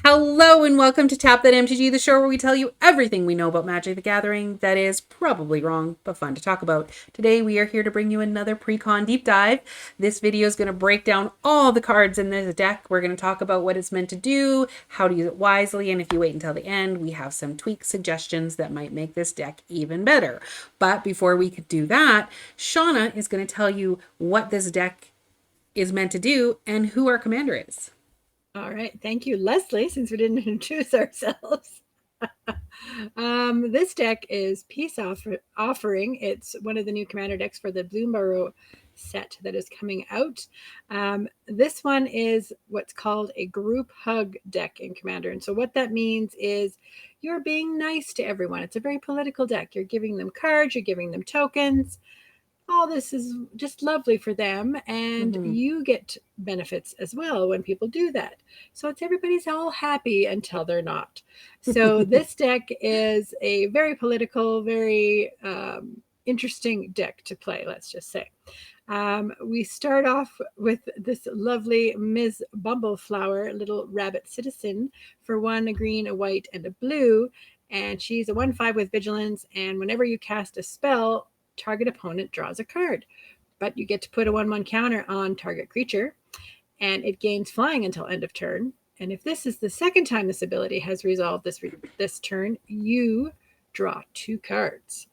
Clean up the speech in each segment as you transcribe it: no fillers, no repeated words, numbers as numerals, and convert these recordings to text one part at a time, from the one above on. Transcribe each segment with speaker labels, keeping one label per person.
Speaker 1: Hello and welcome to Tap That MTG, the show where we tell you everything we know about Magic the Gathering that is probably wrong, but fun to talk about. Today we are here to bring you another pre-con deep dive. This video is going to break down all the cards in this deck. We're going to talk about what it's meant to do, how to use it wisely, and if you wait until the end, we have some tweak suggestions that might make this deck even better. But before we could do that, Shauna is going to tell you what this deck is meant to do and who our commander is.
Speaker 2: All right. Thank you, Leslie, since we didn't introduce ourselves. This deck is Peace Offering. It's one of the new commander decks for the Bloomburrow set that is coming out. This one is what's called a group hug deck in Commander. And so what that means is you're being nice to everyone. It's a very political deck. You're giving them cards, you're giving them tokens. All this is just lovely for them, and you get benefits as well when people do that. So it's everybody's all happy until they're not. So this deck is a very political, very interesting deck to play, let's just say. We start off with this lovely Ms. Bumbleflower, little rabbit citizen, for 1, a green, a white, and a blue. And she's a 1/5 with vigilance, and whenever you cast a spell, target opponent draws a card, but you get to put a 1/1 counter on target creature, and it gains flying until end of turn. And if this is the second time this ability has resolved this turn, you draw 2 cards.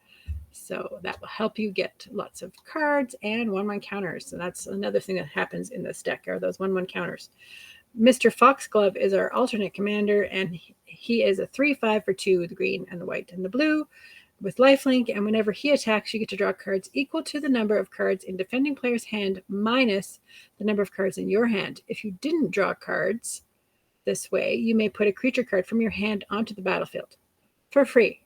Speaker 2: So that will help you get lots of cards and 1/1 counters. So that's another thing that happens in this deck, are those 1/1 counters. Mr. Foxglove is our alternate commander, and he is a 3/5 for 2 with the green and the white and the blue, with lifelink, and whenever he attacks, you get to draw cards equal to the number of cards in defending player's hand minus the number of cards in your hand. If you didn't draw cards this way, you may put a creature card from your hand onto the battlefield for free.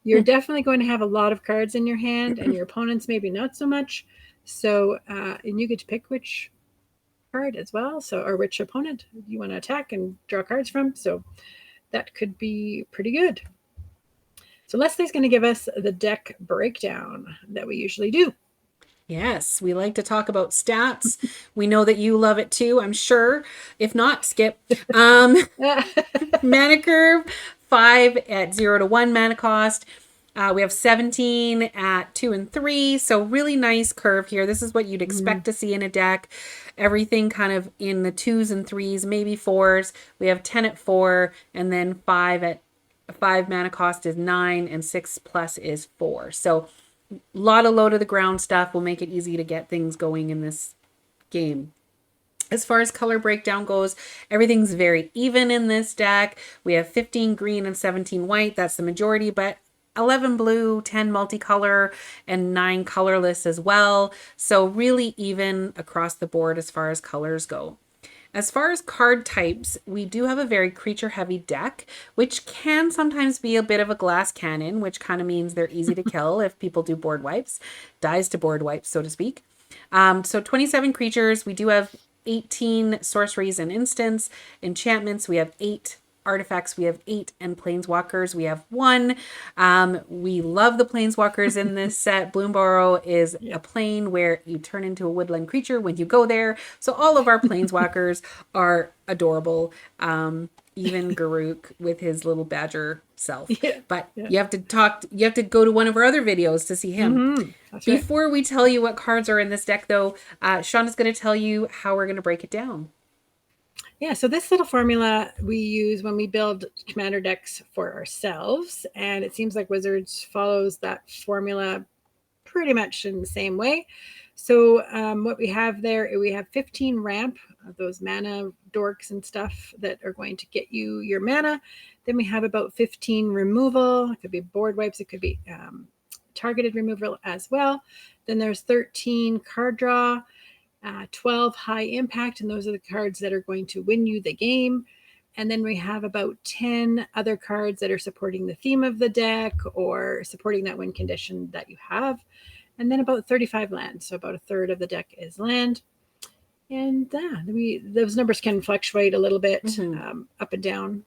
Speaker 2: You're definitely going to have a lot of cards in your hand, and your opponents maybe not so much. So, and you get to pick which card as well, so, or which opponent you want to attack and draw cards from. So that could be pretty good. So Leslie's going to give us the deck breakdown that we usually do.
Speaker 1: Yes, we like to talk about stats. We know that you love it too, I'm sure. If not, skip. Mana curve, 5 at 0 to 1 mana cost. We have 17 at 2 and 3. So really nice curve here. This is what you'd expect to see in a deck. Everything kind of in the 2s and 3s, maybe 4s. We have 10 at 4, and then 5 at 5 mana cost is 9, and 6 plus is 4. So a lot of low to the ground stuff will make it easy to get things going in this game. As far as color breakdown goes, everything's very even in this deck. We have 15 green and 17 white. That's the majority, but 11 blue, 10 multicolor, and 9 colorless as well. So really even across the board as far as colors go. As far as card types, we do have a very creature-heavy deck, which can sometimes be a bit of a glass cannon, which kind of means they're easy to kill if people do board wipes, dies to board wipes, so to speak. So 27 creatures. We do have 18 sorceries and instants. Enchantments, we have 8. Artifacts, we have 8, and planeswalkers, we have 1. We love the planeswalkers in this set. Bloomburrow is a plane where you turn into a woodland creature when you go there. So all of our planeswalkers are adorable. Even Garuk with his little badger self. But you have to go to one of our other videos to see him. Before we tell you what cards are in this deck, though, Sean is going to tell you how we're going to break it down.
Speaker 2: Yeah, so this little formula we use when we build commander decks for ourselves, and it seems like Wizards follows that formula pretty much in the same way. So what we have there, we have 15 ramp, those mana dorks and stuff that are going to get you your mana. Then we have about 15 removal. It could be board wipes. It could be targeted removal as well. Then there's 13 card draw. 12 high impact, and those are the cards that are going to win you the game. And then we have about 10 other cards that are supporting the theme of the deck or supporting that win condition that you have. And then about 35 lands, so about a third of the deck is land. And those numbers can fluctuate a little bit up and down.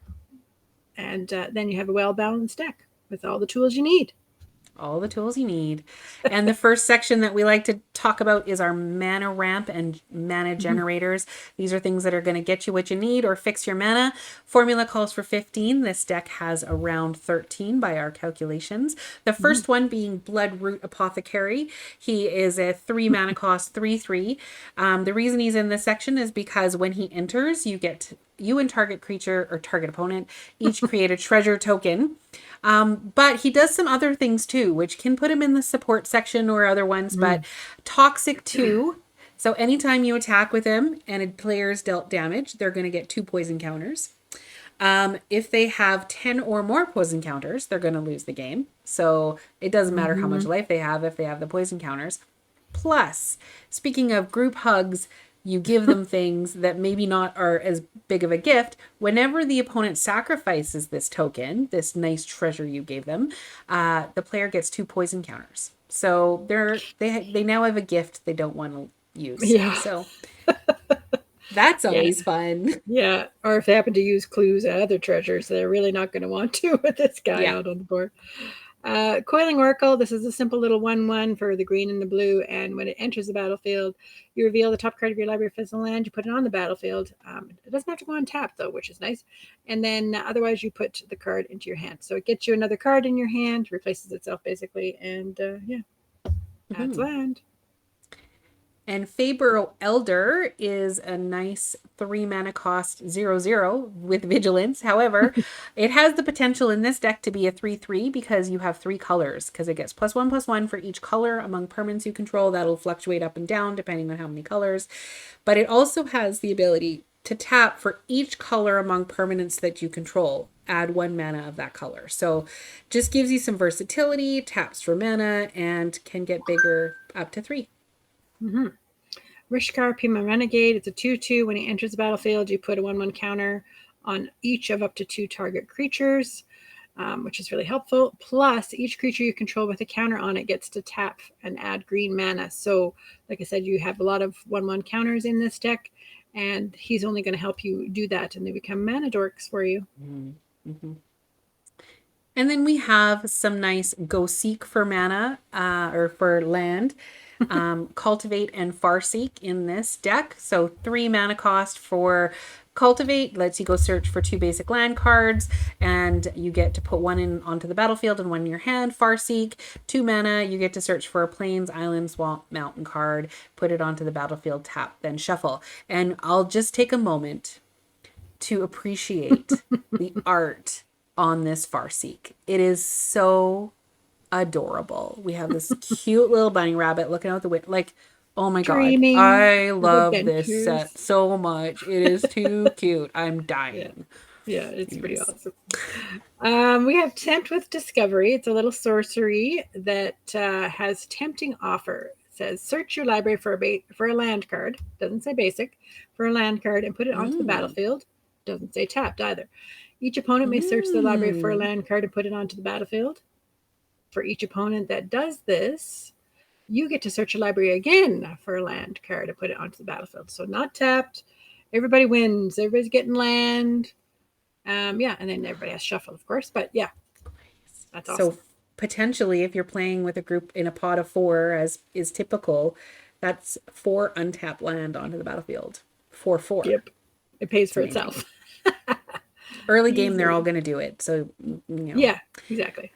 Speaker 2: And then you have a well-balanced deck with all the tools you need.
Speaker 1: All the tools you need. And the first section that we like to talk about is our mana ramp and mana generators. These are things that are going to get you what you need or fix your mana. Formula calls for 15. This deck has around 13 by our calculations. The first one being Bloodroot Apothecary. He is a 3 mana cost, 3/3. The reason he's in this section is because when he enters, you and target creature or target opponent each create a treasure token. But he does some other things too, which can put him in the support section or other ones. But Toxic 2. So anytime you attack with him and a player's dealt damage, they're going to get 2 poison counters. If they have 10 or more poison counters, they're going to lose the game. So it doesn't matter how much life they have if they have the poison counters. Plus, speaking of group hugs, you give them things that maybe not are as big of a gift. Whenever the opponent sacrifices this token, this nice treasure you gave them, the player gets 2 poison counters. So they now have a gift they don't want to use.
Speaker 2: Yeah.
Speaker 1: So that's always fun.
Speaker 2: Yeah. Or if they happen to use clues and other treasures, they're really not going to want to with this guy out on the board. Coiling Oracle, this is a simple little 1/1 for the green and the blue, and when it enters the battlefield, you reveal the top card of your library if it's a land, you put it on the battlefield. It doesn't have to go on tap, though, which is nice. And then otherwise, you put the card into your hand. So it gets you another card in your hand, replaces itself, basically, and adds land.
Speaker 1: And Faber Elder is a nice 3 mana cost 0/0 with vigilance. However, it has the potential in this deck to be a 3/3 because you have 3 colors. Because it gets +1/+1 for each color among permanents you control. That'll fluctuate up and down depending on how many colors. But it also has the ability to tap for each color among permanents that you control. Add 1 mana of that color. So just gives you some versatility, taps for mana, and can get bigger up to 3.
Speaker 2: Rishkar Pima Renegade, it's a 2/2. When he enters the battlefield, you put a 1/1 counter on each of up to 2 target creatures, which is really helpful. Plus, each creature you control with a counter on it gets to tap and add green mana. So, like I said, you have a lot of 1/1 counters in this deck, and he's only going to help you do that, and they become mana dorks for you.
Speaker 1: And then we have some nice Go Seek for mana or for land. Cultivate and Farseek in this deck. So 3 mana cost for Cultivate lets you go search for 2 basic land cards, and you get to put 1 in onto the battlefield and 1 in your hand. Farseek, 2 mana, you get to search for a plains, island, swamp, mountain card, put it onto the battlefield, tap, then shuffle. And I'll just take a moment to appreciate the art on this Farseek. It is so adorable. We have this cute little bunny rabbit looking out the window. Like, oh my
Speaker 2: Dreaming
Speaker 1: God. I
Speaker 2: of
Speaker 1: love this
Speaker 2: adventures.
Speaker 1: set so much. It is too cute. I'm dying.
Speaker 2: Yeah, it's pretty awesome. We have Tempt with Discovery. It's a little sorcery that has tempting offer. It says search your library for a land card. Doesn't say basic. For a land card and put it onto the battlefield. Doesn't say tapped either. Each opponent may search the library for a land card and put it onto the battlefield. For each opponent that does this, you get to search a library again for a land card and put it onto the battlefield. So not tapped. Everybody wins. Everybody's getting land. And then everybody has shuffle, of course. But yeah, that's awesome.
Speaker 1: So potentially, if you're playing with a group in a pot of 4, as is typical, that's 4 untapped land onto the battlefield. 4/4.
Speaker 2: Yep, it pays for itself.
Speaker 1: Early game, they're all going to do it. So,
Speaker 2: Yeah, exactly.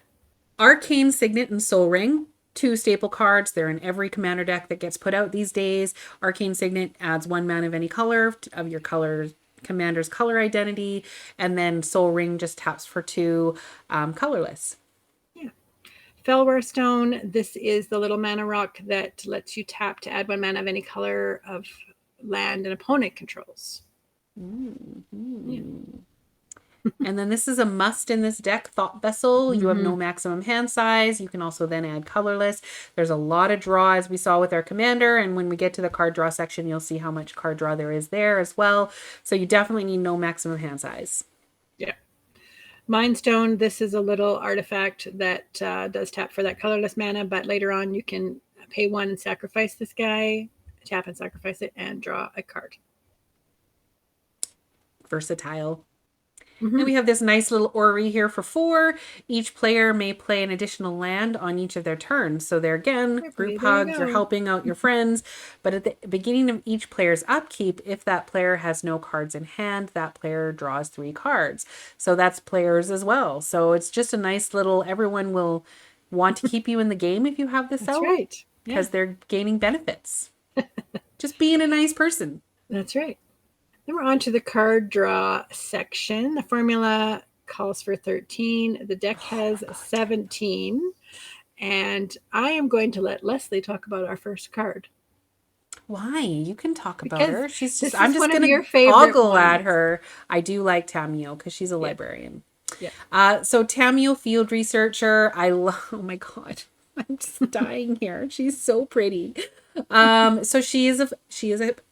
Speaker 1: Arcane Signet and Soul Ring, 2 staple cards. They're in every commander deck that gets put out these days. Arcane Signet adds 1 mana of any color of your commander's color identity, and then Soul Ring just taps for 2 colorless.
Speaker 2: Yeah. Fellware Stone, this is the little mana rock that lets you tap to add 1 mana of any color of land an opponent controls.
Speaker 1: Yeah. And then this is a must in this deck, Thought Vessel. You have no maximum hand size. You can also then add colorless. There's a lot of draw, as we saw with our commander. And when we get to the card draw section, you'll see how much card draw there is there as well. So you definitely need no maximum hand size.
Speaker 2: Yeah. Mind Stone, this is a little artifact that does tap for that colorless mana, but later on you can pay 1 and sacrifice this guy, tap and sacrifice it, and draw a card.
Speaker 1: Versatile. Then we have this nice little orrery here for 4. Each player may play an additional land on each of their turns. So they're, again, group
Speaker 2: There you
Speaker 1: hugs, you're
Speaker 2: go.
Speaker 1: helping out your friends. But at the beginning of each player's upkeep, if that player has no cards in hand, that player draws 3 cards. So that's players as well. So it's just a nice little, everyone will want to keep you in the game if you have this
Speaker 2: That's
Speaker 1: out,
Speaker 2: right. Yeah,
Speaker 1: because they're gaining benefits. Just being a nice person.
Speaker 2: that's right. Then we're on to the card draw section. The formula calls for 13. The deck has 17. And I am going to let Leslie talk about our first card.
Speaker 1: Why? You can talk about
Speaker 2: Because
Speaker 1: her. She's just,
Speaker 2: this
Speaker 1: I'm
Speaker 2: is
Speaker 1: just
Speaker 2: one of
Speaker 1: going
Speaker 2: your
Speaker 1: to
Speaker 2: favorite
Speaker 1: ogle at
Speaker 2: ones.
Speaker 1: her. I do like Tamio because she's a
Speaker 2: Yeah.
Speaker 1: librarian.
Speaker 2: Yeah.
Speaker 1: So Tamio, field researcher. I love, oh my God. I'm just dying here. She's so pretty. So she is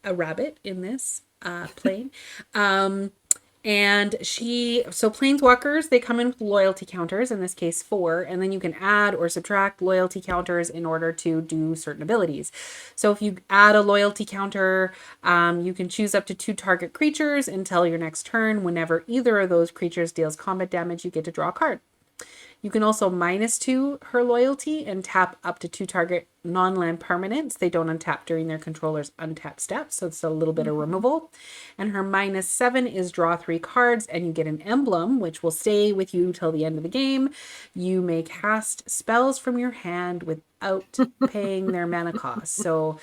Speaker 1: a rabbit in this plane. And so planeswalkers, they come in with loyalty counters, in this case 4, and then you can add or subtract loyalty counters in order to do certain abilities. So if you add a loyalty counter, you can choose up to 2 target creatures until your next turn. Whenever either of those creatures deals combat damage, you get to draw a card. You can also -2 her loyalty and tap up to 2 target non-land permanents. They don't untap during their controller's untap step, so it's a little bit of removal. And her -7 is draw 3 cards, and you get an emblem, which will stay with you till the end of the game. You may cast spells from your hand without paying their mana cost. So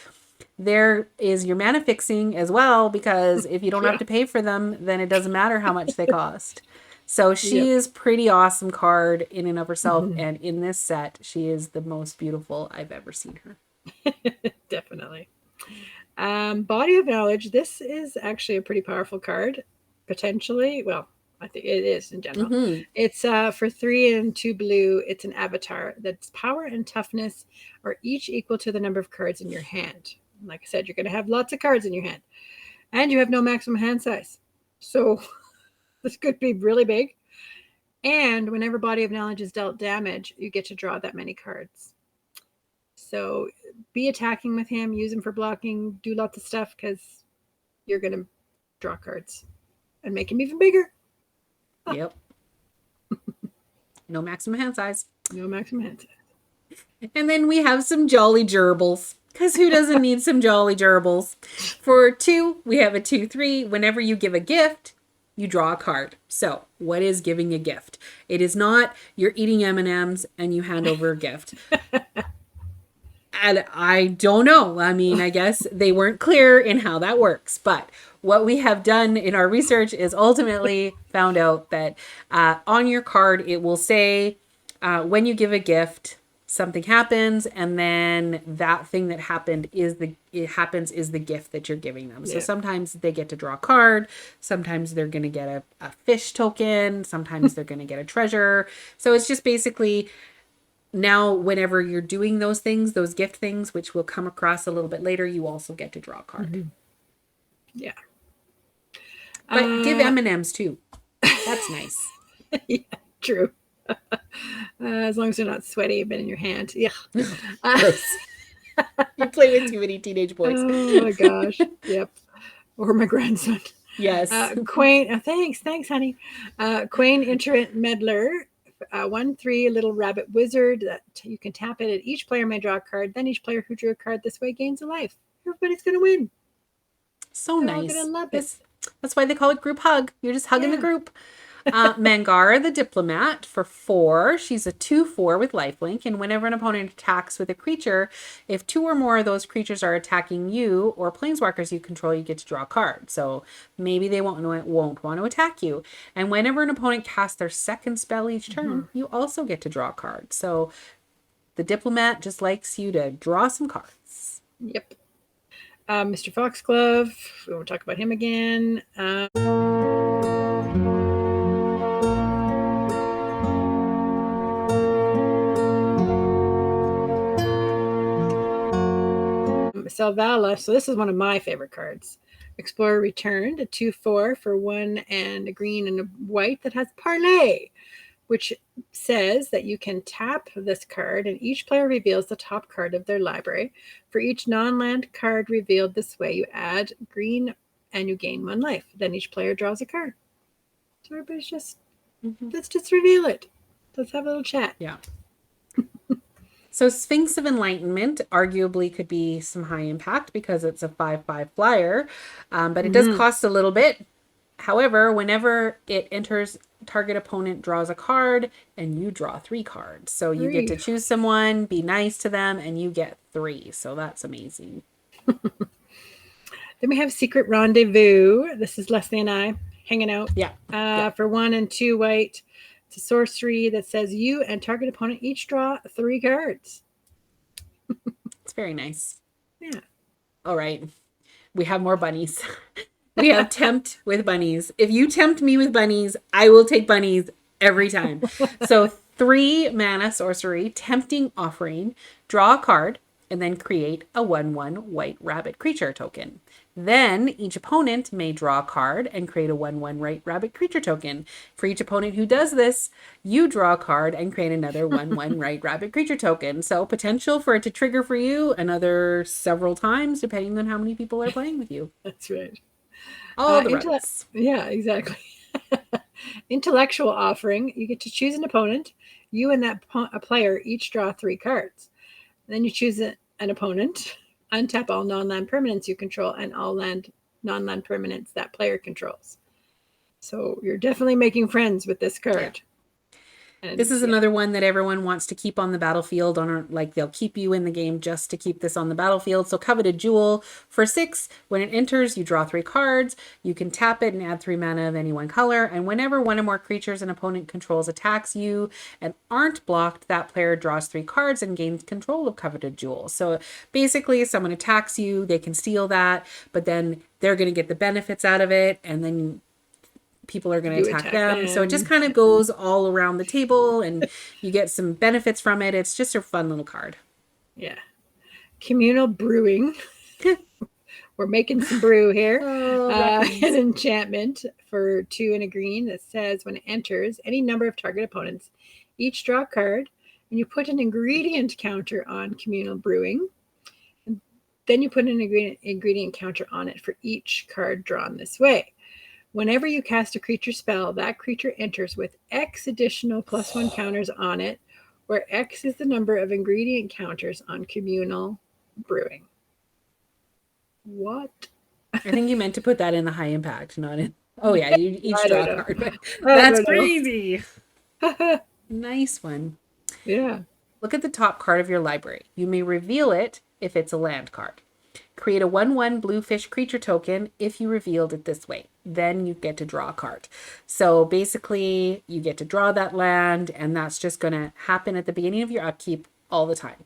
Speaker 1: there is your mana fixing as well, because if you don't have to pay for them, then it doesn't matter how much they cost. So she is pretty awesome card in and of herself, and in this set, she is the most beautiful I've ever seen her.
Speaker 2: Definitely. Body of Knowledge. This is actually a pretty powerful card, potentially. Well, I think it is in general. It's for 3 and 2 blue. It's an avatar that's power and toughness are each equal to the number of cards in your hand. Like I said, you're going to have lots of cards in your hand, and you have no maximum hand size. So this could be really big. And whenever Body of Knowledge is dealt damage, you get to draw that many cards. So be attacking with him, use him for blocking, do lots of stuff, because you're going to draw cards and make him even bigger.
Speaker 1: Yep. No maximum hand size.
Speaker 2: No maximum hand size.
Speaker 1: And then we have some jolly gerbils, because who doesn't need some jolly gerbils? For 2, we have a 2/3. Whenever you give a gift, you draw a card. So what is giving a gift? It is not you're eating M&Ms and you hand over a gift. And I don't know. I mean, I guess they weren't clear in how that works. But what we have done in our research is ultimately found out that on your card, it will say when you give a gift, something happens, and then that thing that happened is the gift that you're giving them. So sometimes they get to draw a card, sometimes they're going to get a fish token, sometimes they're going to get a treasure. So it's just basically, now whenever you're doing those things, those gift things, which we'll come across a little bit later, you also get to draw a card.
Speaker 2: Yeah.
Speaker 1: But give M&Ms too. That's nice.
Speaker 2: Yeah, true. As long as they're not sweaty, but in your hand. Yeah.
Speaker 1: You play with too many teenage boys.
Speaker 2: Oh my gosh. Yep. Or my grandson.
Speaker 1: Yes.
Speaker 2: Quain. Thanks, honey. Quain Interent Meddler. 1/3 little rabbit wizard that you can tap it, and each player may draw a card. Then each player who drew a card this way gains a life. Everybody's gonna win.
Speaker 1: So
Speaker 2: They're
Speaker 1: nice.
Speaker 2: all gonna love it.
Speaker 1: That's why they call it group hug. You're just hugging the group. Mangara the Diplomat for 4. She's a 2/4 with lifelink, and whenever an opponent attacks with a creature, if 2 or more of those creatures are attacking you or planeswalkers you control, you get to draw a card. So maybe they won't want to attack you. And whenever an opponent casts their second spell each turn, you also get to draw a card. So the Diplomat just likes you to draw some cards.
Speaker 2: Yep. Mr. Foxglove. We won't talk about him again. Selvala. So this is one of my favorite cards. Explorer Returned, a 2/4 for 1 and a green and a white that has Parlay, which says that you can tap this card and each player reveals the top card of their library. For each non-land card revealed this way, you add green and you gain 1 life. Then each player draws a card. So everybody's just,
Speaker 1: Mm-hmm.
Speaker 2: let's just reveal it. Let's have a little chat.
Speaker 1: Yeah. So Sphinx of Enlightenment arguably could be some high impact because it's a 5/5 flyer, but it does
Speaker 2: Mm-hmm.
Speaker 1: cost a little bit. However, whenever it enters, target opponent draws a card and you draw 3 cards. So you get to
Speaker 2: 3.
Speaker 1: choose someone, be nice to them, and you get 3. So that's amazing.
Speaker 2: Then we have Secret Rendezvous. This is Leslie and I hanging out.
Speaker 1: Yeah. Yeah.
Speaker 2: For 1 and 2 white. It's a sorcery that says you and target opponent each draw 3 cards.
Speaker 1: It's very nice.
Speaker 2: Yeah.
Speaker 1: All right. We have more bunnies. We have tempt with bunnies. If you tempt me with bunnies, I will take bunnies every time. So 3 mana sorcery, tempting offering, draw a card, and then create a 1/1 white rabbit creature token. Then each opponent may draw a card and create a 1/1 white rabbit creature token. For each opponent who does this, you draw a card and create another 1/1 white rabbit creature token. So potential for it to trigger for you another several times, depending on how many people are playing with you.
Speaker 2: That's right.
Speaker 1: All the rabbits.
Speaker 2: Yeah, exactly. Intellectual offering. You get to choose an opponent. You and that a player each draw 3 cards. Then you choose an opponent. Untap all non-land permanents you control and all non-land permanents that player controls. So you're definitely making friends with this card.
Speaker 1: Yeah.
Speaker 2: And
Speaker 1: This is another one that everyone wants to keep on the battlefield. Like they'll keep you in the game just to keep this on the battlefield. So Coveted Jewel for 6. When it enters, you draw 3 cards. You can tap it and add 3 mana of any one color. And whenever one or more creatures an opponent controls attacks you and aren't blocked, that player draws 3 cards and gains control of Coveted Jewel. So basically, if someone attacks you, they can steal that, but then they're going to get the benefits out of it, and then people are going to attack them. So it just kind of goes all around the table and you get some benefits from it. It's just a fun little card.
Speaker 2: Yeah. Communal brewing. We're making some brew here. An enchantment for 2 and a green that says when it enters any number of target opponents, each draw a card and you put an ingredient counter on communal brewing. And then you put an ingredient counter on it for each card drawn this way. Whenever you cast a creature spell, that creature enters with X additional +1 counters on it, where X is the number of ingredient counters on communal brewing. What?
Speaker 1: I think you meant to put that in the high impact, not in. Oh, yeah, you each draw a card. But that's crazy. Nice one.
Speaker 2: Yeah.
Speaker 1: Look at the top card of your library. You may reveal it if it's a land card. Create a 1/1 blue fish creature token if you revealed it this way. Then you get to draw a card. So basically, you get to draw that land, and that's just going to happen at the beginning of your upkeep all the time.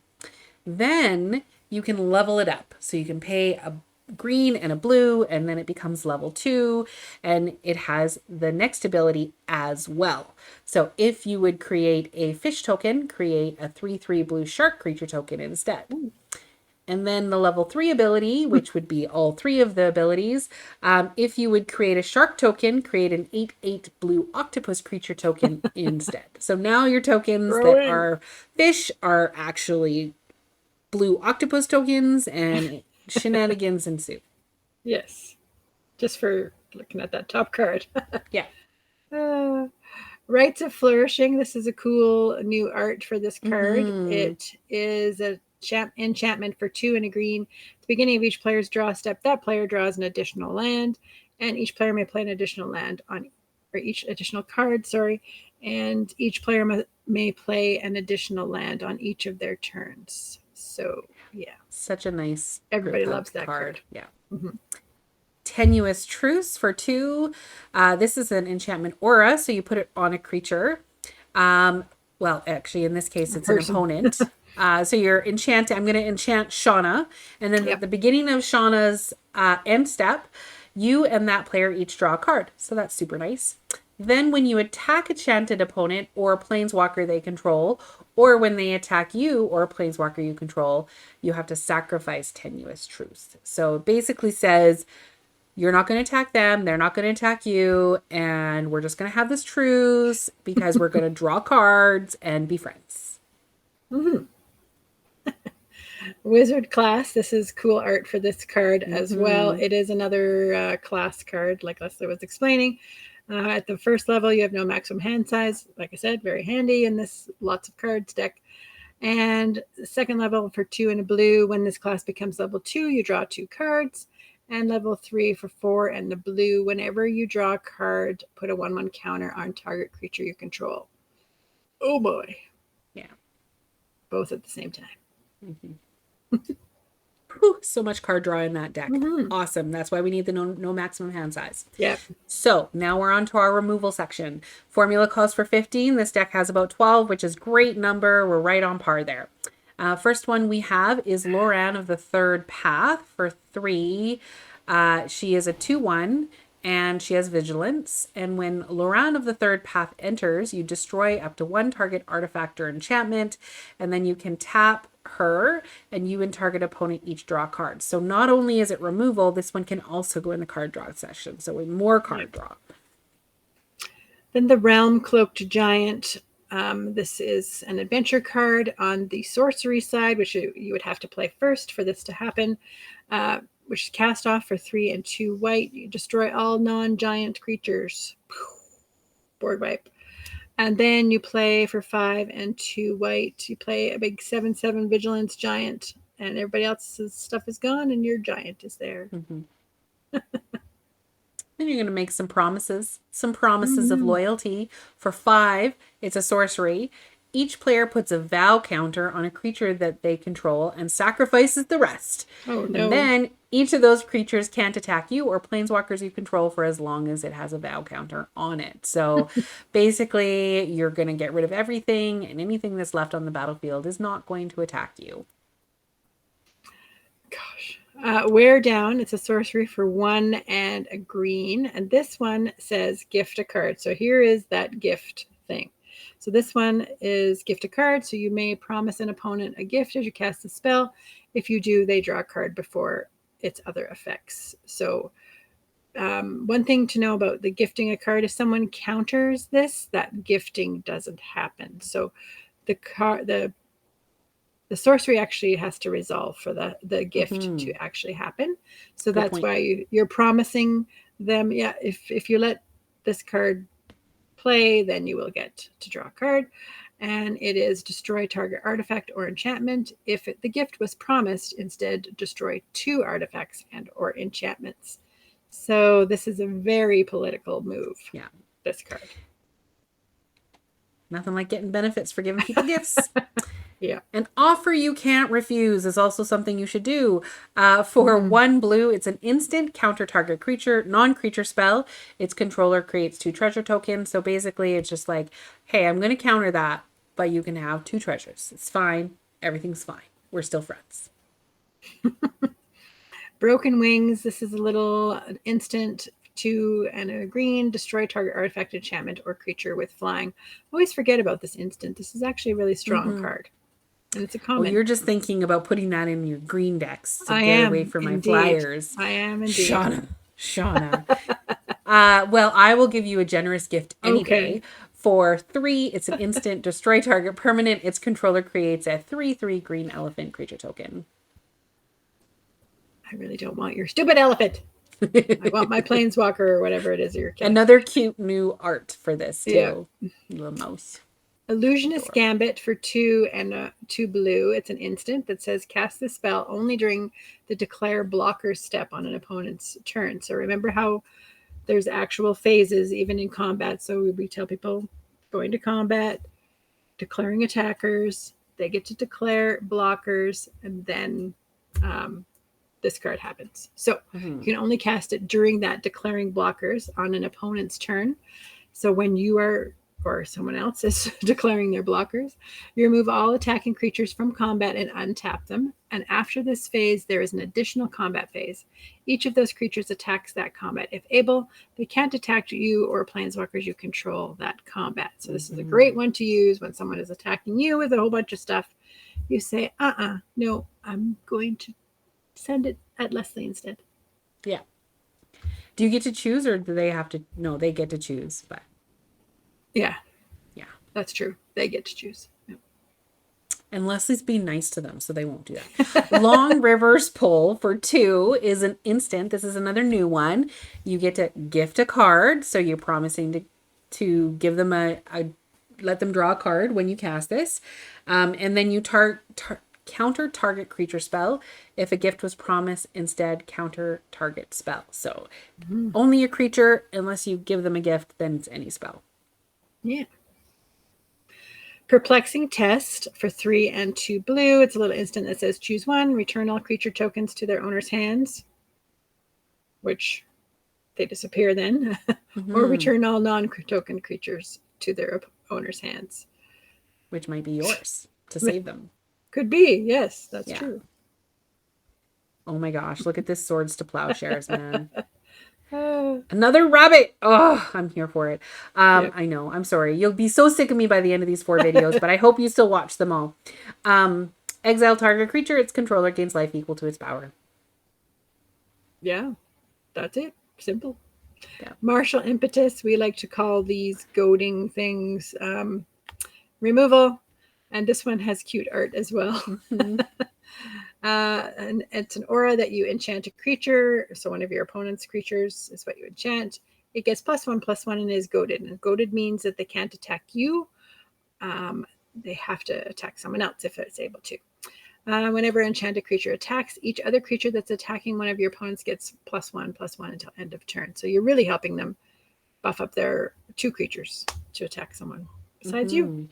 Speaker 1: Then you can level it up. So you can pay a green and a blue, and then it becomes level 2, and it has the next ability as well. So if you would create a fish token, create a 3/3 blue shark creature token instead. Ooh. And then the level 3 ability, which would be all 3 of the abilities. If you would create a shark token, create an 8/8 blue octopus creature token instead. So now your tokens that are fish are actually blue octopus tokens, and shenanigans ensue.
Speaker 2: Yes. Just for looking at that top card.
Speaker 1: Yeah.
Speaker 2: Rites of Flourishing. This is a cool new art for this card. Mm-hmm. It is a enchantment for 2 and a green. At the beginning of each player's draw step, that player draws an additional land, and each player may play an additional land on, or each additional card, and each player may play an additional land on each of their turns. So, yeah.
Speaker 1: Such a nice
Speaker 2: Everybody loves that card.
Speaker 1: Yeah. Mm-hmm. Tenuous Truce for 2. This is an enchantment aura, so you put it on a creature. Well, actually, in this case, it's an opponent. So you're enchanting. I'm going to enchant Shauna. And then at the beginning of Shauna's end step, you and that player each draw a card. So that's super nice. Then when you attack a enchanted opponent or a planeswalker they control, or when they attack you or a planeswalker you control, you have to sacrifice Tenuous Truce. So it basically says, you're not going to attack them, they're not going to attack you, and we're just going to have this truce because we're going to draw cards and be friends.
Speaker 2: Mm-hmm. Wizard class. This is cool art for this card as well. It is another class card, like Leslie was explaining. At the first level, you have no maximum hand size. Like I said, very handy in this lots of cards deck. And the second level for 2 and a blue, when this class becomes level 2, you draw 2 cards. And level 3 for 4 and the blue, whenever you draw a card, put a 1/1 counter on target creature you control. Oh boy.
Speaker 1: Yeah.
Speaker 2: Both at the same time.
Speaker 1: Whew, so much card draw in that deck.
Speaker 2: Mm-hmm.
Speaker 1: Awesome. That's why we need the no maximum hand size.
Speaker 2: Yep.
Speaker 1: So now we're on to our removal section. Formula calls for 15. This deck has about 12, which is great number. We're right on par there. First one we have is Loran of the Third Path for 3. She is a 2/1 and she has vigilance. And when Loran of the Third Path enters, you destroy up to 1 target artifact or enchantment, and then you can tap her, and you and target opponent each draw a card. So not only is it removal, this one can also go in the card draw session. So more card draw.
Speaker 2: Then the Realm Cloaked Giant. This is an adventure card on the sorcery side, which you would have to play first for this to happen, which is cast off for 3 and 2 white. You destroy all non-giant creatures. Board wipe. And then you play for 5 and 2 white. You play a big 7/7 vigilance giant, and everybody else's stuff is gone, and your giant is there.
Speaker 1: Mm-hmm. Then you're going to make some promises of loyalty. For 5, it's a sorcery. Each player puts a vow counter on a creature that they control and sacrifices the rest.
Speaker 2: Oh, no.
Speaker 1: And then each of those creatures can't attack you or planeswalkers you control for as long as it has a vow counter on it. So basically, you're going to get rid of everything, and anything that's left on the battlefield is not going to attack you.
Speaker 2: Gosh. Wear Down. It's a sorcery for 1 and a green. And this one says gift a card. So here is that gift thing. So this one is gift a card. So you may promise an opponent a gift as you cast the spell. If you do, they draw a card before its other effects. So one thing to know about the gifting a card, if someone counters this, that gifting doesn't happen. So the sorcery actually has to resolve for the gift to actually happen. So
Speaker 1: Good
Speaker 2: that's
Speaker 1: point.
Speaker 2: why you're promising them, yeah, if you let this card play, then you will get to draw a card. And it is destroy target artifact or enchantment. If the gift was promised, instead destroy 2 artifacts and or enchantments. So this is a very political move.
Speaker 1: Yeah.
Speaker 2: This card.
Speaker 1: Nothing like getting benefits for giving people gifts.
Speaker 2: Yeah.
Speaker 1: An offer you can't refuse is also something you should do. For 1 blue, it's an instant counter target creature, non-creature spell. Its controller creates 2 treasure tokens. So basically, it's just like, hey, I'm going to counter that, but you can have 2 treasures. It's fine. Everything's fine. We're still friends.
Speaker 2: Broken Wings. This is a little instant 2 and a green. Destroy target artifact, enchantment, or creature with flying. Always forget about this instant. This is actually a really strong card. And it's a common.
Speaker 1: Well, you're just thinking about putting that in your green decks to get away from my flyers.
Speaker 2: I am indeed.
Speaker 1: Shauna. Well, I will give you a generous gift any day. For 3, it's an instant destroy target permanent. Its controller creates a 3/3 green elephant creature token.
Speaker 2: I really don't want your stupid elephant. I want my planeswalker or whatever it is you're killing.
Speaker 1: Another cute new art for this too.
Speaker 2: Yeah.
Speaker 1: Little mouse.
Speaker 2: Illusionist Gambit for 2 and 2 blue. It's an instant that says cast the spell only during the declare blocker step on an opponent's turn. So remember how there's actual phases even in combat. So we tell people going to combat, declaring attackers, they get to declare blockers, and then this card happens. So you can only cast it during that declaring blockers on an opponent's turn. So when you are or someone else is declaring their blockers, you remove all attacking creatures from combat and untap them. And after this phase, there is an additional combat phase. Each of those creatures attacks that combat. If able, they can't attack you or planeswalkers you control that combat. So this is a great one to use when someone is attacking you with a whole bunch of stuff. You say, no, I'm going to send it at Leslie instead.
Speaker 1: Yeah. Do you get to choose, or do they have to? No, they get to choose, but
Speaker 2: yeah,
Speaker 1: yeah,
Speaker 2: that's true. They get to choose. Yeah.
Speaker 1: And Leslie's being nice to them, so they won't do that. Long Rivers Pull for 2 is an instant. This is another new one. You get to gift a card, so you're promising to give them a let them draw a card when you cast this, and then you counter target creature spell. If a gift was promised, instead counter target spell. So only a creature, unless you give them a gift, then it's any spell.
Speaker 2: Yeah. Perplexing Test for 3 and 2 blue. It's a little instant that says choose one, return all creature tokens to their owner's hands, which they disappear then, or return all non-token creatures to their owner's hands.
Speaker 1: Which might be yours to save them.
Speaker 2: Could be, yes, that's true.
Speaker 1: Oh my gosh, look at this Swords to Plowshares, man. Another rabbit. Oh, I'm here for it. I know. I'm sorry. You'll be so sick of me by the end of these 4 videos, but I hope you still watch them all. Exile target creature. Its controller gains life equal to its power.
Speaker 2: Yeah, that's it. Simple.
Speaker 1: Yeah.
Speaker 2: Martial Impetus. We like to call these goading things removal. And this one has cute art as well. And it's an aura that you enchant a creature. So one of your opponent's creatures is what you enchant. It gets +1/+1 and is goaded. And goaded means that they can't attack you. They have to attack someone else if it's able to. Whenever enchanted creature attacks, each other creature that's attacking one of your opponents gets +1/+1 until end of turn. So you're really helping them buff up their 2 creatures to attack someone besides you.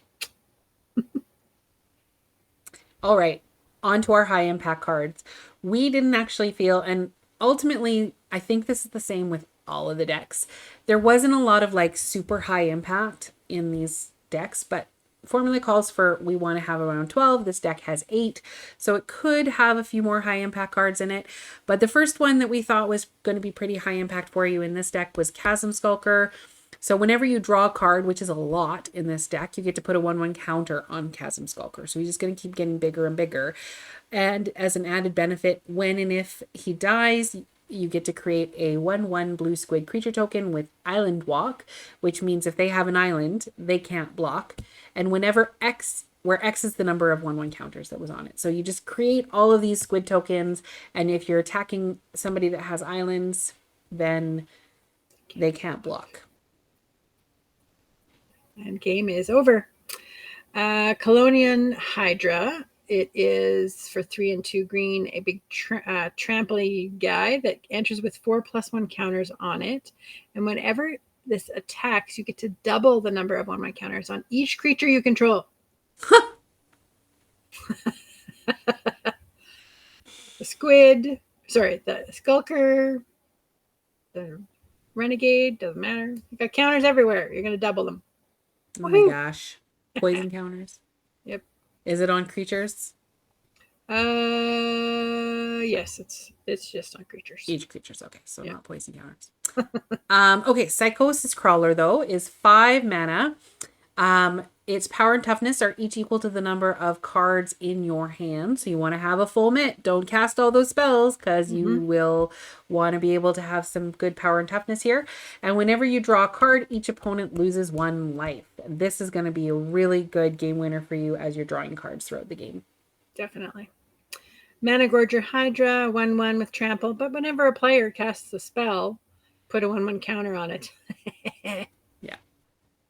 Speaker 1: All right, on to our high impact cards. We didn't actually feel, and ultimately, I think this is the same with all of the decks. There wasn't a lot of like super high impact in these decks, but formula calls for we want to have around 12. This deck has 8, so it could have a few more high impact cards in it. But the first one that we thought was going to be pretty high impact for you in this deck was Chasm Skulker. So whenever you draw a card, which is a lot in this deck, you get to put a 1/1 counter on Chasm Skulker. So he's just going to keep getting bigger and bigger. And as an added benefit, when and if he dies, you get to create a 1/1 blue squid creature token with Island Walk, which means if they have an island, they can't block. And whenever where X is the number of 1/1 counters that was on it. So you just create all of these squid tokens, and if you're attacking somebody that has islands, then they can't block.
Speaker 2: And game is over. Colonian Hydra. It is for 3 and 2 green, a big trampoline guy that enters with 4/+1 counters on it. And whenever this attacks, you get to double the number of 1/1 counters on each creature you control. The squid, the skulker, the renegade, doesn't matter. You got counters everywhere. You're going to double them.
Speaker 1: Oh my gosh. Poison counters.
Speaker 2: Yep.
Speaker 1: Is it on creatures?
Speaker 2: Yes, it's just on creatures.
Speaker 1: Each creatures, okay, so not poison counters. Okay, Psychosis Crawler though is 5 mana. Its power and toughness are each equal to the number of cards in your hand. So you want to have a full mitt. Don't cast all those spells because you will want to be able to have some good power and toughness here. And whenever you draw a card, each opponent loses 1 life. This is going to be a really good game winner for you as you're drawing cards throughout the game.
Speaker 2: Definitely. Mana Gorger Hydra, 1/1 with trample. But whenever a player casts a spell, put a 1/1 counter on it.
Speaker 1: Yeah.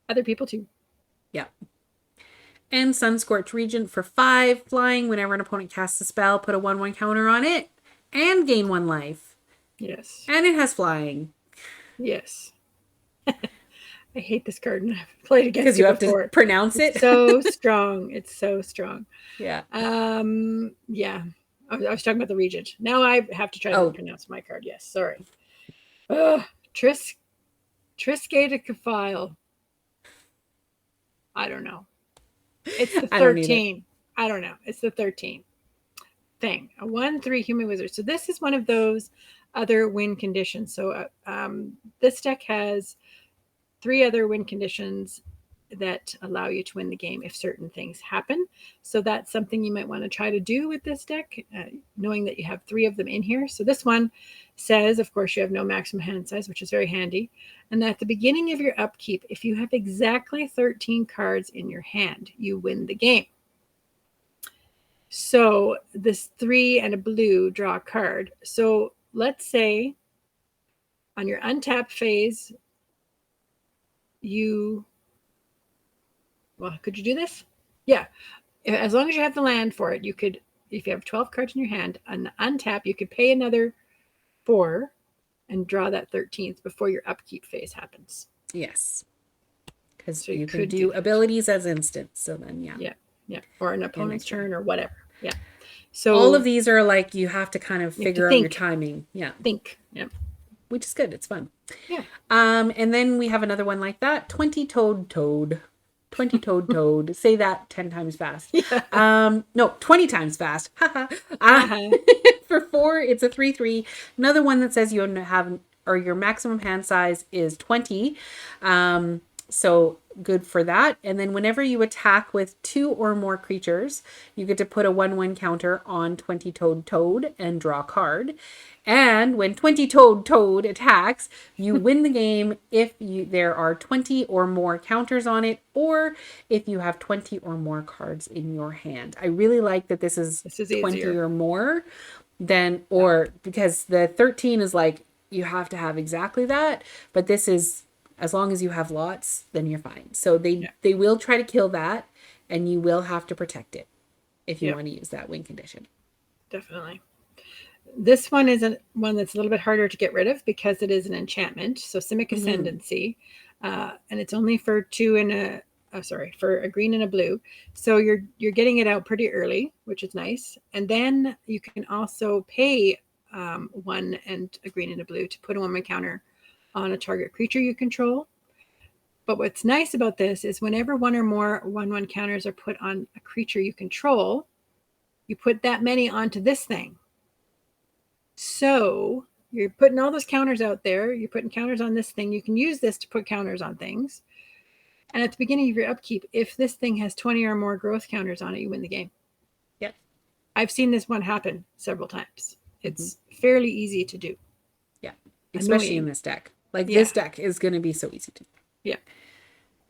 Speaker 2: Other people too.
Speaker 1: Yeah. And Sunscorch Regent for 5 flying. Whenever an opponent casts a spell, put a 1/1 counter on it and gain 1 life.
Speaker 2: Yes.
Speaker 1: And it has flying.
Speaker 2: Yes. I hate this card and I've played against it
Speaker 1: because you have
Speaker 2: before.
Speaker 1: to pronounce it.
Speaker 2: It's so strong. It's so strong.
Speaker 1: Yeah.
Speaker 2: Yeah. I was talking about the Regent. Now I have to try to pronounce my card. Yes. Sorry. Triscatocaphile. I don't know. It's the 13. I don't know. It's the 13 thing. A 1/3 human wizard. So this is one of those other win conditions. So this deck has 3 other win conditions that allow you to win the game if certain things happen. So that's something you might want to try to do with this deck, knowing that you have 3 of them in here. So this one says, of course, you have no maximum hand size, which is very handy. And at the beginning of your upkeep, if you have exactly 13 cards in your hand, you win the game. So this 3 and a blue, draw a card. So let's say on your untapped phase, could you do this? Yeah. As long as you have the land for it, you could, if you have 12 cards in your hand, on the untap, you could pay another 4 and draw that 13th before your upkeep phase happens.
Speaker 1: Yes. Because
Speaker 2: So
Speaker 1: you can
Speaker 2: could
Speaker 1: do
Speaker 2: that.
Speaker 1: abilities as instants. So then,
Speaker 2: Yeah. Or an opponent's turn or whatever. Yeah.
Speaker 1: All of
Speaker 2: So
Speaker 1: these are like you have to kind of
Speaker 2: you have to
Speaker 1: figure out your timing. Yeah.
Speaker 2: Yeah.
Speaker 1: Which is good. It's fun.
Speaker 2: Yeah.
Speaker 1: And then we have another one like that. 20-toed toad. 20-toed toad. Say that 10 times fast.
Speaker 2: Yeah.
Speaker 1: No, 20 times fast. For 4, it's a 3/3. Another one that says you have, or your maximum hand size is 20. So good for that. And then whenever you attack with 2 or more creatures, you get to put a 1/1 counter on 20-toed toad and draw a card. And when 20-toed toad attacks, you win the game if there are 20 or more counters on it, or if you have 20 or more cards in your hand. I really like that this is 20
Speaker 2: easier.
Speaker 1: or more because the 13 is like you have to have exactly that, but this is as long as you have lots, then you're fine. So they will try to kill that, and you will have to protect it if you want to use that win condition.
Speaker 2: Definitely. This one is one that's a little bit harder to get rid of because it is an enchantment. So Simic Ascendancy, and it's only for for a green and a blue. So you're getting it out pretty early, which is nice. And then you can also pay 1 and a green and a blue to put a 1 counter on a target creature you control. But what's nice about this is whenever 1 or more 1/1 counters are put on a creature you control, you put that many onto this thing. So you're putting all those counters out there. You're putting counters on this thing. You can use this to put counters on things. And at the beginning of your upkeep, if this thing has 20 or more growth counters on it, you win the game.
Speaker 1: Yep.
Speaker 2: I've seen this one happen several times. It's fairly easy to do.
Speaker 1: Yeah. Especially in this deck. Like this deck is going to be so easy to do.
Speaker 2: Yeah.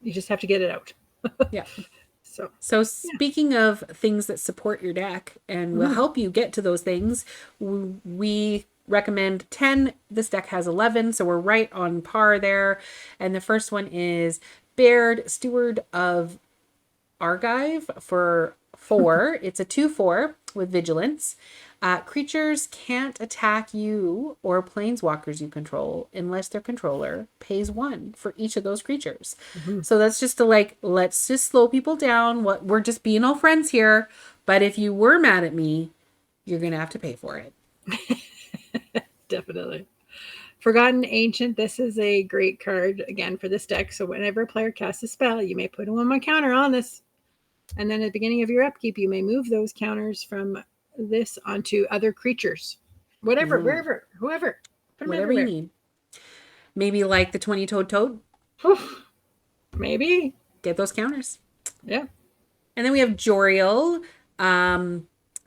Speaker 2: You just have to get it out.
Speaker 1: Yeah.
Speaker 2: So
Speaker 1: speaking of things that support your deck and will help you get to those things, we recommend 10. This deck has 11, so we're right on par there. And the first one is Baird, Steward of Argive for 4. It's a 2/4 with Vigilance. Creatures can't attack you or planeswalkers you control unless their controller pays 1 for each of those creatures. So that's just to let's just slow people down. We're just being all friends here. But if you were mad at me, you're going to have to pay for it.
Speaker 2: Definitely. Forgotten Ancient. This is a great card, again, for this deck. So whenever a player casts a spell, you may put a 1/1 counter on this. And then at the beginning of your upkeep, you may move those counters from this onto other creatures. Whatever, wherever, whoever.
Speaker 1: Whatever you need. Maybe like the 20-toed toad.
Speaker 2: Maybe.
Speaker 1: Get those counters.
Speaker 2: Yeah.
Speaker 1: And then we have Joriel.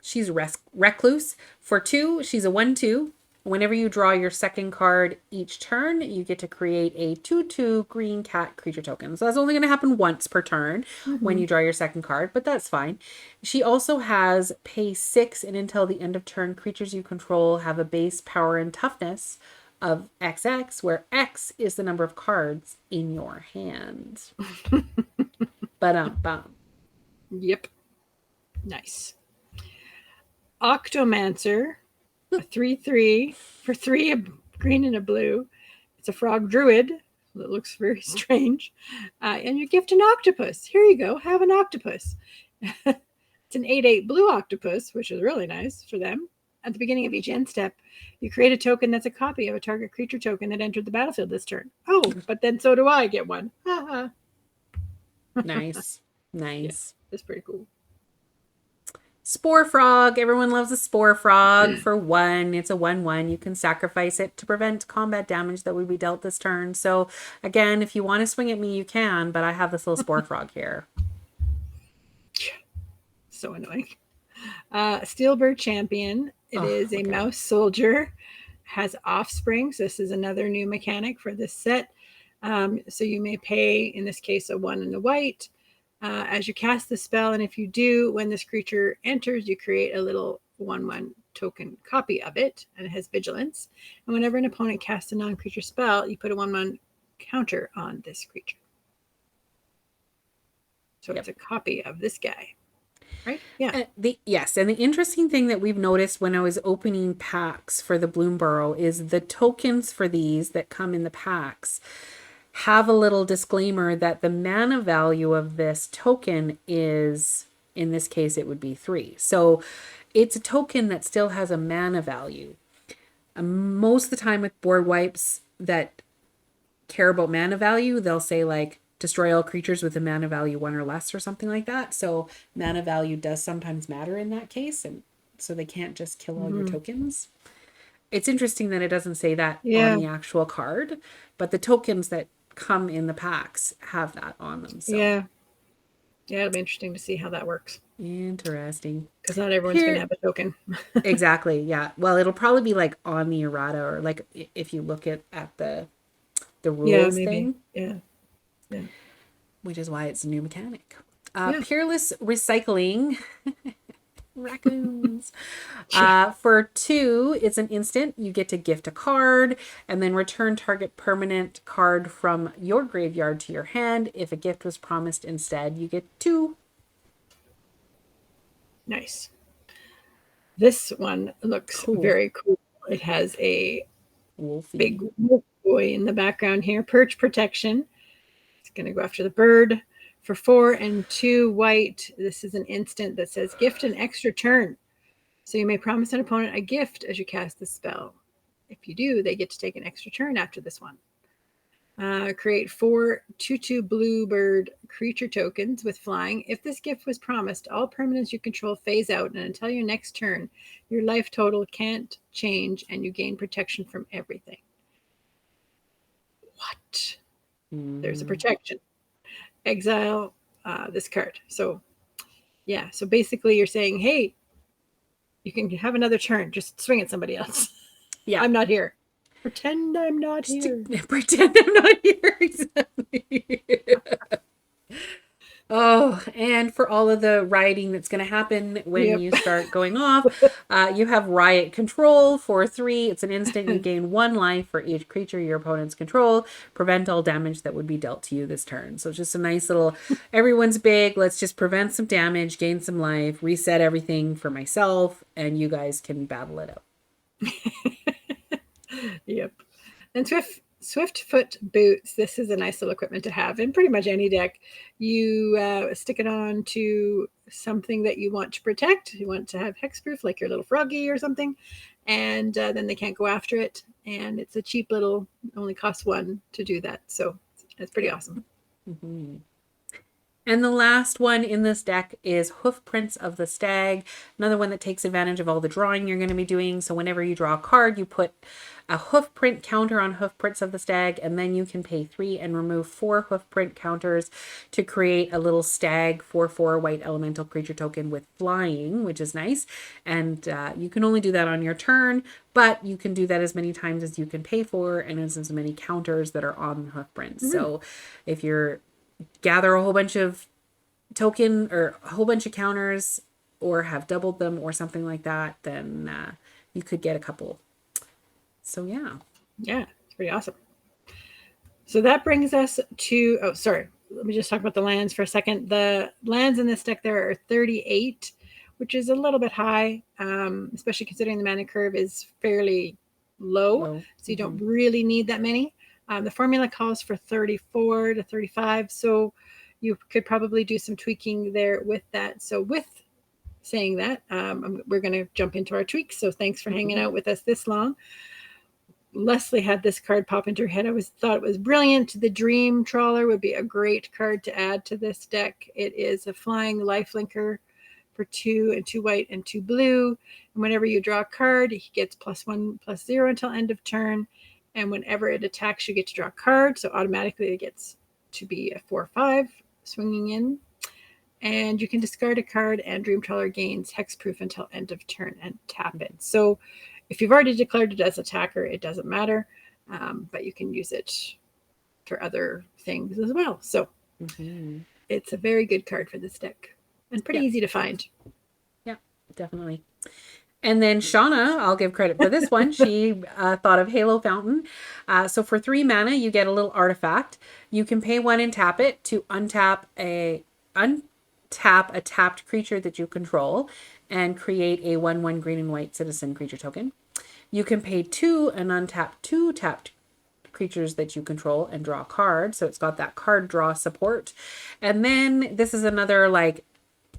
Speaker 1: She's Recluse. For 2, she's a 1/2. Whenever you draw your second card each turn, you get to create a 2/2 green cat creature token. So that's only going to happen once per turn when you draw your second card, but that's fine. She also has pay 6, and until the end of turn, creatures you control have a base power and toughness of XX, where X is the number of cards in your hand. Ba-dum-bum.
Speaker 2: Yep. Nice. Octomancer, a 3/3 for 3, a green and a blue. It's a frog druid that looks very strange. And you gift an octopus. Here you go. Have an octopus. It's an 8/8 blue octopus, which is really nice for them. At the beginning of each end step, you create a token that's a copy of a target creature token that entered the battlefield this turn. Oh, but then so do I get one.
Speaker 1: Nice. Nice.
Speaker 2: Yeah, that's pretty cool.
Speaker 1: Spore Frog. Everyone loves a Spore Frog for 1. It's a 1/1. You can sacrifice it to prevent combat damage that would be dealt this turn. So again, if you want to swing at me, you can, but I have this little Spore Frog here.
Speaker 2: So annoying. Steelbird Champion. It is a mouse soldier. Has offspring. So this is another new mechanic for this set. So you may pay, in this case, a 1 and a white as you cast the spell, and if you do, when this creature enters, you create a little 1/1 token copy of it, and it has vigilance. And whenever an opponent casts a non-creature spell, you put a 1/1 counter on this creature. So
Speaker 1: Yep.
Speaker 2: it's a copy of this guy, right? Yeah.
Speaker 1: And the interesting thing that we've noticed when I was opening packs for the Bloomborough is the tokens for these that come in the packs have a little disclaimer that the mana value of this token is, in this case, it would be 3. So it's a token that still has a mana value. Most of the time with board wipes that care about mana value, they'll say like destroy all creatures with a mana value 1 or less or something like that. So mana value does sometimes matter in that case, and so they can't just kill all your tokens. It's interesting that it doesn't say that on
Speaker 2: Yeah.
Speaker 1: the actual card, but the tokens that come in the packs have that on them. So
Speaker 2: Yeah. Yeah, it'll be interesting to see how that works.
Speaker 1: interesting.
Speaker 2: Because not everyone's going to
Speaker 1: Here,
Speaker 2: have a token.
Speaker 1: exactly. Yeah. Well, it'll probably be like on the errata, or like if you look at the
Speaker 2: Yeah,
Speaker 1: rules
Speaker 2: maybe.
Speaker 1: thing,
Speaker 2: Yeah. Yeah.
Speaker 1: which is why it's a new mechanic.
Speaker 2: Yeah.
Speaker 1: Peerless recycling. Raccoons. For 2, it's an instant. You get to gift a card and then return target permanent card from your graveyard to your hand. If a gift was promised instead, you get 2.
Speaker 2: Nice. This one looks
Speaker 1: Cool.
Speaker 2: very cool. It has a big
Speaker 1: Wolfie.
Speaker 2: wolf boy in the background here. Perch protection. It's going to go after the bird for 4 and 2 white. This is an instant that says gift an extra turn. So you may promise an opponent a gift as you cast the spell. If you do, they get to take an extra turn after this one. Create 4 2/2 bluebird creature tokens with flying. If this gift was promised, all permanents you control phase out, and until your next turn, your life total can't change, and you gain protection from everything. What? There's a protection. Exile this card. So, yeah. So basically, you're saying, hey, you can have another turn. Just swing at somebody else.
Speaker 1: Yeah.
Speaker 2: I'm not here. Pretend I'm not here.
Speaker 1: Pretend I'm not here. Exactly. Oh, and for all of the rioting that's going to happen when
Speaker 2: Yep.
Speaker 1: you start going off, you have riot control for 3. It's an instant. You gain 1 life for each creature your opponents control. Prevent all damage that would be dealt to you this turn. So it's just a nice little, everyone's big. Let's just prevent some damage, gain some life, reset everything for myself, and you guys can battle it out.
Speaker 2: Yep. And Swiftfoot boots. This is a nice little equipment to have in pretty much any deck. You stick it on to something that you want to protect. You want to have hexproof, like your little froggy or something, and then they can't go after it. And it's a cheap little, only costs 1 to do that. So it's pretty awesome.
Speaker 1: Mm-hmm. And the last one in this deck is Hoofprints of the Stag, another one that takes advantage of all the drawing you're going to be doing. So whenever you draw a card, you put a hoofprint counter on Hoofprints of the Stag, and then you can pay 3 and remove 4 hoofprint counters to create a little stag 4/4 white elemental creature token with flying, which is nice. And you can only do that on your turn, but you can do that as many times as you can pay for, and as many counters that are on the hoofprints. Mm-hmm. So if you're gather a whole bunch of token or a whole bunch of counters, or have doubled them or something like that, then you could get a couple. So yeah,
Speaker 2: it's pretty awesome. So that brings us to, oh sorry, let me just talk about the lands for a second. The lands in this deck, there are 38, which is a little bit high, especially considering the mana curve is fairly low. So you don't really need that many. The formula calls for 34 to 35, so you could probably do some tweaking there with that. So with saying that, we're going to jump into our tweaks. So thanks for hanging out with us this long. Leslie had this card pop into her head. I thought it was brilliant. The Dream Trawler would be a great card to add to this deck. It is a flying lifelinker for 2 and 2 white and 2 blue. And whenever you draw a card, he gets +1/+0 until end of turn. And whenever it attacks, you get to draw a card. So automatically it gets to be a 4/5 swinging in. And you can discard a card, and Dream Trawler gains hexproof until end of turn and tap it. So if you've already declared it as attacker, it doesn't matter. But you can use it for other things as well. So it's a very good card for this deck and pretty
Speaker 1: Yeah.
Speaker 2: easy to find.
Speaker 1: Yeah, definitely. And then Shauna, I'll give credit for this one. She thought of Halo Fountain. So for 3 mana, you get a little artifact. You can pay one and tap it to untap a tapped creature that you control and create a 1/1 green and white citizen creature token. You can pay two and untap two tapped creatures that you control and draw a card. So it's got that card draw support. And then this is another like,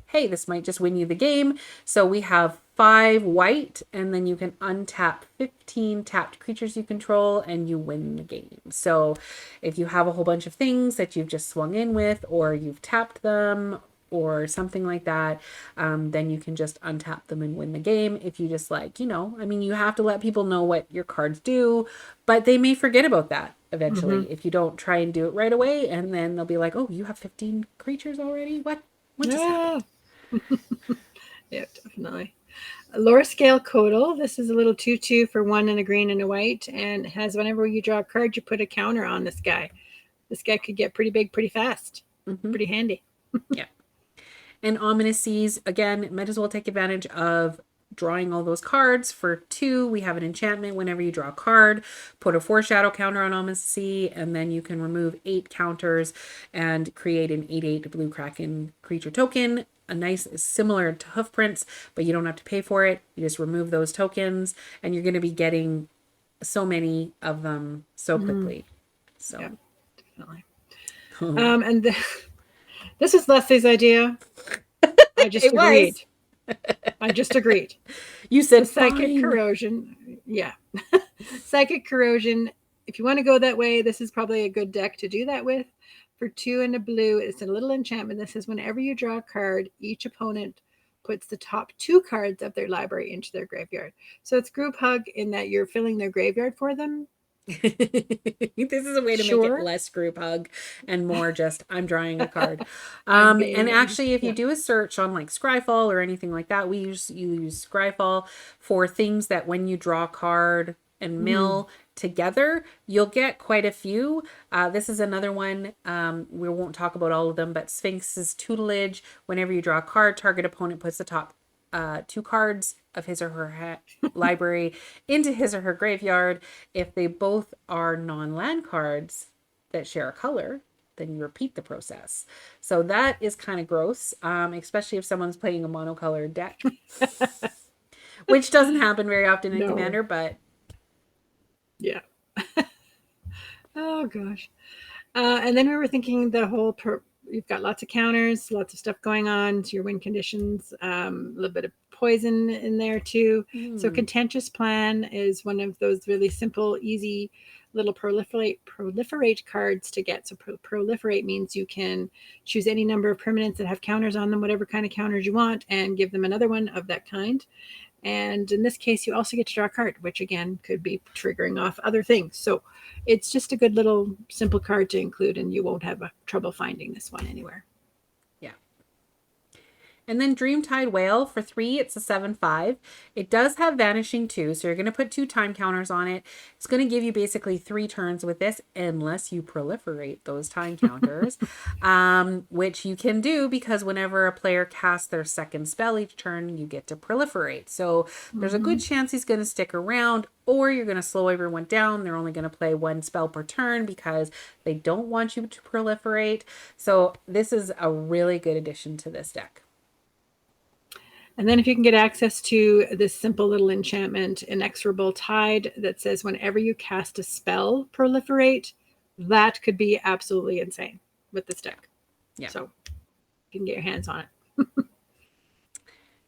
Speaker 1: hey, this might just win you the game. So we have 5 white, and then you can untap 15 tapped creatures you control, and you win the game. So if you have a whole bunch of things that you've just swung in with, or you've tapped them, or something like that, then you can just untap them and win the game. If you just like, I mean, you have to let people know what your cards do, but they may forget about that eventually if you don't try and do it right away, and then they'll be like, oh, you have 15 creatures already? What just happened?
Speaker 2: Yeah, definitely. Lower scale Codal. This is a little 2/2 for 1 and a green and a white, and has whenever you draw a card, you put a counter on this guy. This guy could get pretty big pretty fast. Pretty handy.
Speaker 1: Yeah. And Ominous Seas, again, might as well take advantage of drawing all those cards. For 2, we have an enchantment. Whenever you draw a card, put a foreshadow counter on Ominous Sea, and then you can remove 8 counters and create an 8/8 blue Kraken creature token. A nice, similar to Hoofprints, but you don't have to pay for it. You just remove those tokens, and you're going to be getting so many of them so quickly. So,
Speaker 2: yeah, definitely. And this is Leslie's idea. I just agreed. I just agreed.
Speaker 1: You said
Speaker 2: Psychic
Speaker 1: fine.
Speaker 2: Corrosion. Yeah. Psychic Corrosion. If you want to go that way, this is probably a good deck to do that with. For 2 and a blue, it's a little enchantment that says whenever you draw a card, each opponent puts the top 2 cards of their library into their graveyard. So it's group hug in that you're filling their graveyard for them.
Speaker 1: This is a way to make it less group hug and more just I'm drawing a card. And actually, if you do a search on like Scryfall or anything like that, you use Scryfall for things that when you draw a card and mill together, you'll get quite a few. This is another one. We won't talk about all of them, but Sphinx's Tutelage. Whenever you draw a card, target opponent puts the top 2 cards of his or her library into his or her graveyard. If they both are non-land cards that share a color, then you repeat the process. So that is kind of gross, especially if someone's playing a monocolored deck, which doesn't happen very often in Commander, but
Speaker 2: yeah. Oh gosh. And then we were thinking the whole you've got lots of counters, lots of stuff going on to your win conditions, a little bit of poison in there too. So Contentious Plan is one of those really simple, easy little proliferate cards to get. So proliferate means you can choose any number of permanents that have counters on them, whatever kind of counters you want, and give them another one of that kind. And in this case, you also get to draw a card, which again could be triggering off other things. So it's just a good little simple card to include, and you won't have trouble finding this one anywhere.
Speaker 1: Yeah. And then Dreamtide Whale for 3, it's a 7/5. It does have Vanishing too, so you're going to put 2 time counters on it. It's going to give you basically 3 turns with this, unless you proliferate those time counters, which you can do because whenever a player casts their second spell each turn, you get to proliferate. So there's a good chance he's going to stick around, or you're going to slow everyone down. They're only going to play 1 spell per turn because they don't want you to proliferate. So this is a really good addition to this deck.
Speaker 2: And then if you can get access to this simple little enchantment, Inexorable Tide, that says whenever you cast a spell, proliferate, that could be absolutely insane with this deck. Yeah. So you can get your hands on it.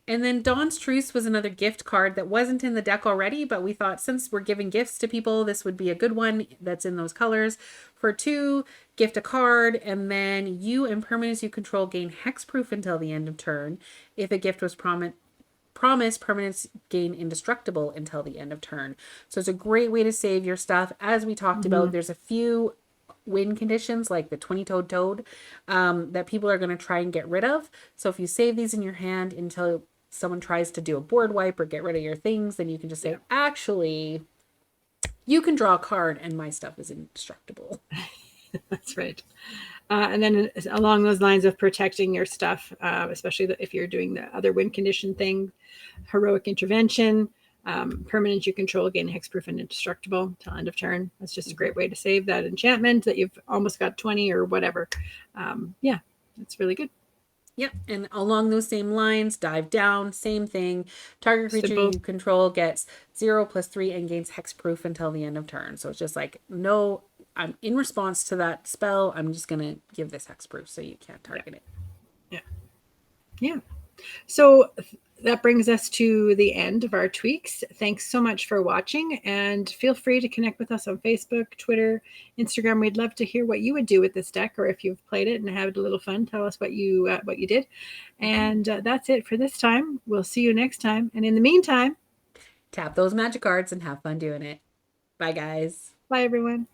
Speaker 1: And then Dawn's Truce was another gift card that wasn't in the deck already, but we thought since we're giving gifts to people, this would be a good one that's in those colors. For 2, gift a card, and then you and permanents you control gain hexproof until the end of turn. If a gift was promised, permanents gain indestructible until the end of turn. So it's a great way to save your stuff. As we talked about, there's a few win conditions like the 20-toed toad that people are going to try and get rid of. So if you save these in your hand until someone tries to do a board wipe or get rid of your things, then you can just say, actually, you can draw a card and my stuff is indestructible.
Speaker 2: That's right. And then along those lines of protecting your stuff, especially if you're doing the other win condition thing, heroic intervention, permanent you control, again, hexproof and indestructible till end of turn. That's just a great way to save that enchantment that you've almost got 20 or whatever. Yeah, that's really good.
Speaker 1: Yep. And along those same lines, dive down, same thing. Target creature
Speaker 2: Simple.
Speaker 1: you control gets 0 + 3 and gains hexproof until the end of turn. So it's just like, no, I'm in response to that spell. I'm just going to give this hexproof so you can't target it.
Speaker 2: Yeah. Yeah. So that brings us to the end of our tweaks. Thanks so much for watching, and feel free to connect with us on Facebook, Twitter, Instagram. We'd love to hear what you would do with this deck, or if you've played it and had a little fun, tell us what you did. And that's it for this time. We'll see you next time. And in the meantime,
Speaker 1: Tap those magic cards and have fun doing it. Bye, guys.
Speaker 2: bye everyone.